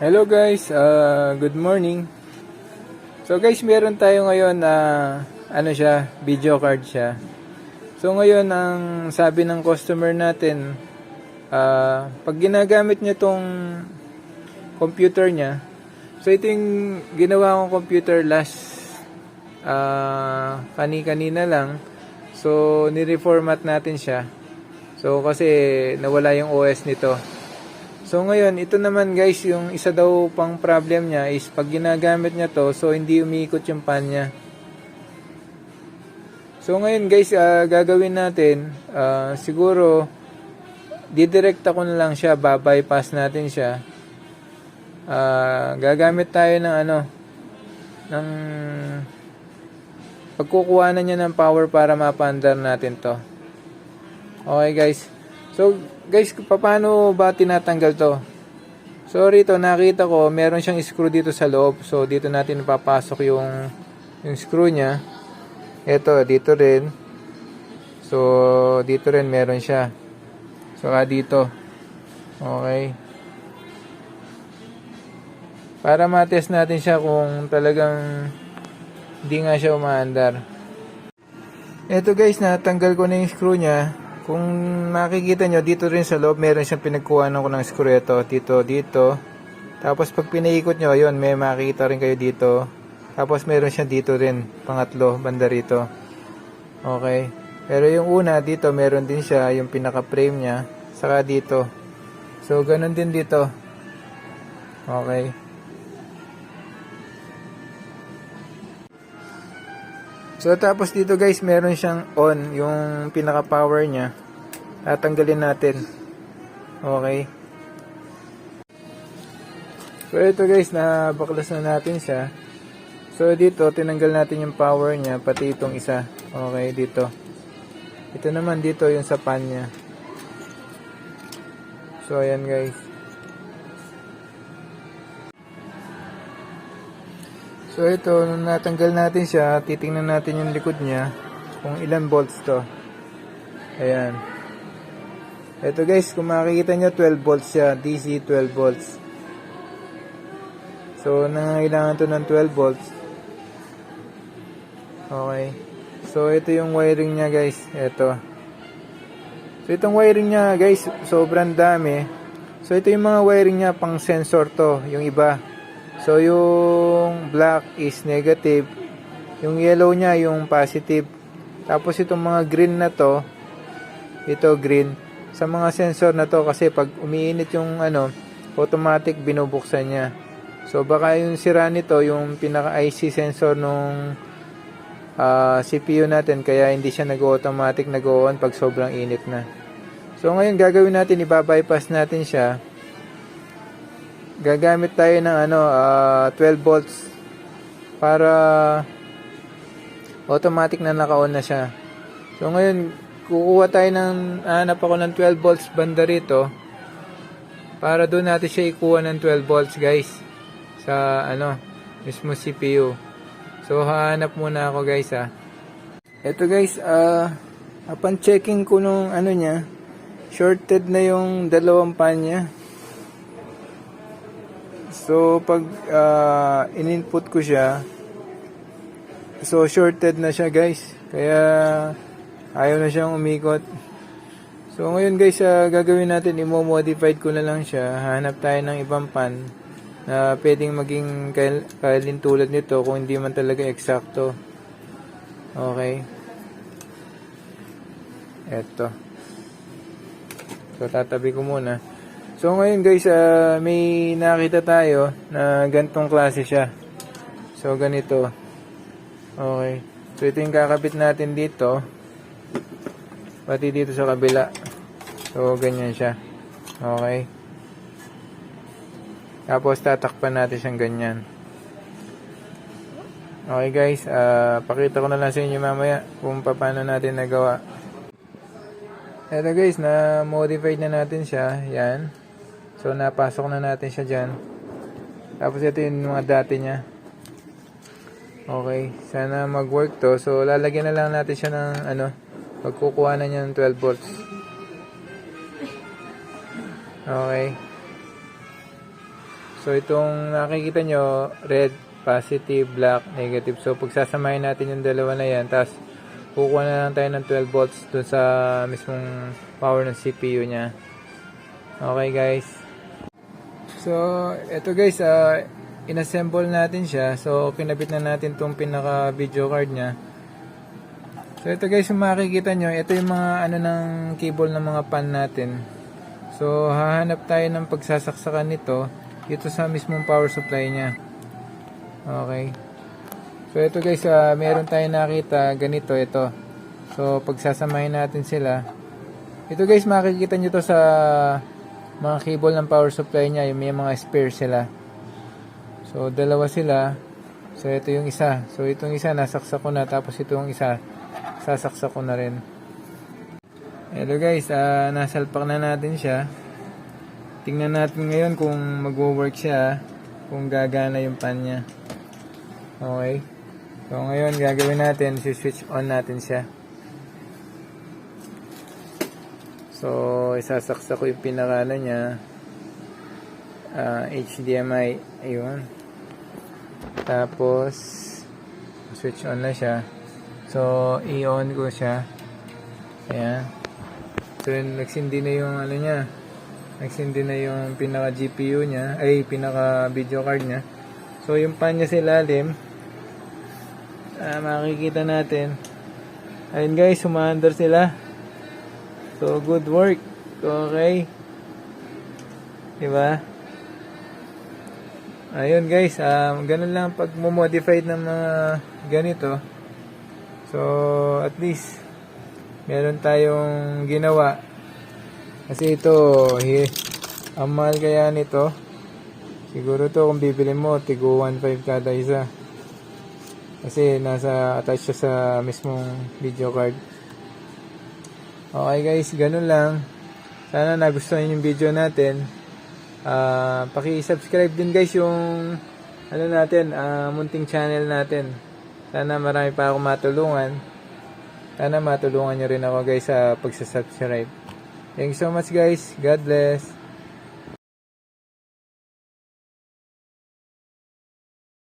Hello guys, good morning. So guys, meron tayo ngayon na video card siya. So ngayon ang sabi ng customer natin, pag ginagamit niya tong computer niya, so ito yung ginawa kong computer kanina lang. So ni-reformat natin siya. So kasi nawala yung OS nito. So ngayon, ito naman guys, yung isa daw pang problem niya is pag ginagamit niya to, so hindi umiikot yung pan niya. So ngayon guys, gagawin natin, siguro didirekta ko na lang siya, babypass natin siya. Gagamit tayo ng pagkukuha na niya ng power para mapandar natin to. Okay guys. So guys, paano ba tinatanggal to? So rito nakita ko meron siyang screw dito sa loob. So dito natin papasok yung screw niya. Ito dito rin. So dito rin meron siya. So dito. Okay. Para ma-test natin siya kung talagang hindi nga siya umaandar. Ito guys, natanggal ko na yung screw niya. Kung makikita nyo, dito rin sa loob, meron siyang pinagkuhanan ko ng screw ito. Dito. Tapos pag pinaikot nyo, yun, may makikita rin kayo dito. Tapos meron siya dito rin, pangatlo, banda rito. Okay. Pero yung una, dito, meron din siya, yung pinaka-frame niya. Saka dito. So, ganun din dito. Okay. So tapos dito guys, meron siyang on, yung pinaka power niya. Tatanggalin natin. Okay. So ito guys, nabaklas na natin siya. So dito, tinanggal natin yung power niya, pati itong isa. Okay, dito. Ito naman dito, yung sa pan niya. So ayan guys. So ito, nung natanggal natin siya, titingnan natin yung likod niya kung ilan volts to. Ayan. Ito guys, kung makikita nyo, 12 volts siya, DC 12 volts. So nangangailangan to ng 12 volts. Okay. So ito yung wiring niya guys. Ito. So itong wiring niya guys, sobrang dami. So ito yung mga wiring niya, pang sensor to, yung iba. So, yung black is negative. Yung yellow niya, yung positive. Tapos, itong mga green na to, ito green. Sa mga sensor na to, kasi pag umiinit yung automatic binubuksan niya. So, baka yung sira nito, yung pinaka-IC sensor nung CPU natin, kaya hindi siya nag-automatic nag-on pag sobrang init na. So, ngayon gagawin natin, iba-bypass natin siya. Gagamit tayo ng 12 volts para automatic na naka-on na siya. So ngayon kukuha tayo hanap ako ng 12 volts banda rito para doon natin siya ikuha ng 12 volts guys sa mismo CPU. So hahanap muna ako guys Ito guys, upon checking ko nung niya, shorted na yung dalawang pan niya. So, pag in-input ko siya, so shorted na siya guys. Kaya, ayaw na siyang umikot. So, ngayon guys, gagawin natin, i-modified ko na lang siya. Hanap tayo ng ibang pan na pwedeng maging kalintulad nito kung hindi man talaga eksakto. Okay. Eto. So, tatabi ko muna. So ngayon guys, may nakita tayo na ganitong klase siya. So ganito. Okay. So ito yung kakabit natin dito. Pati dito sa kabila. So ganyan siya. Okay. Tapos tatakpan natin siyang ganyan. Okay guys, pakita ko na lang sa inyo mamaya kung paano natin nagawa. Eto guys, na-modified na natin siya. Yan. So, napasok na natin siya dyan. Tapos, ito yung mga dati niya. Okay. Sana mag-work to. So, lalagyan na lang natin siya ng, pagkukuha na niya ng 12 volts. Okay. So itong nakikita nyo, red, positive, black, negative. So pagsasamahin natin yung dalawa na yan, tapos kukuha na lang tayo ng 12 volts dun sa mismong power ng CPU nya. Okay guys. So ito guys, inassemble natin siya. So kinabit na natin tong pinaka video card nya. So ito guys, yung makikita nyo, ito yung mga ano ng cable ng mga pan natin. So hahanap tayo ng pagsasaksakan nito dito sa mismong power supply nya. Okay. So ito guys, meron tayong nakita ganito ito. So pagsasamahin natin sila. Ito guys, makikita nyo to sa mga cable ng power supply nya, yung may mga spare sila. So dalawa sila. So ito yung isa. So itong isa nasaksak ko na, tapos itong isa sasaksak ko na rin. Hello guys, nasalpak na natin siya. Tingnan natin ngayon kung magwo-work siya, kung gagana yung pan niya. Okay. So ngayon gagawin natin, switch on natin siya. So isasaksak ko yung pinakano niya, HDMI, ayun. Tapos switch on na siya. So i-on ko siya. Ayan. So nagsindi na yung ano niya. Nagsindi na yung pinaka GPU niya, ay pinaka video card niya. So yung pan niya sa ilalim, makikita natin. Ayun guys, sumaandar sila. So good work. Okay. Diba? Ayun guys, ganun lang pag mo-modify ng mga ganito. So at least meron tayong ginawa. Kasi ito, ang mahal kaya nito. Siguro to kung bibili mo, tigo 1.5 kada isa. Kasi nasa attach siya sa mismong video card. Okay guys, ganun lang. Sana nagustuhan yung video natin. Paki-subscribe din guys yung ano natin, munting channel natin. Sana marami pa akong matulungan. Sana matulungan nyo rin ako guys sa pagsasubscribe. Thank you so much guys. God bless.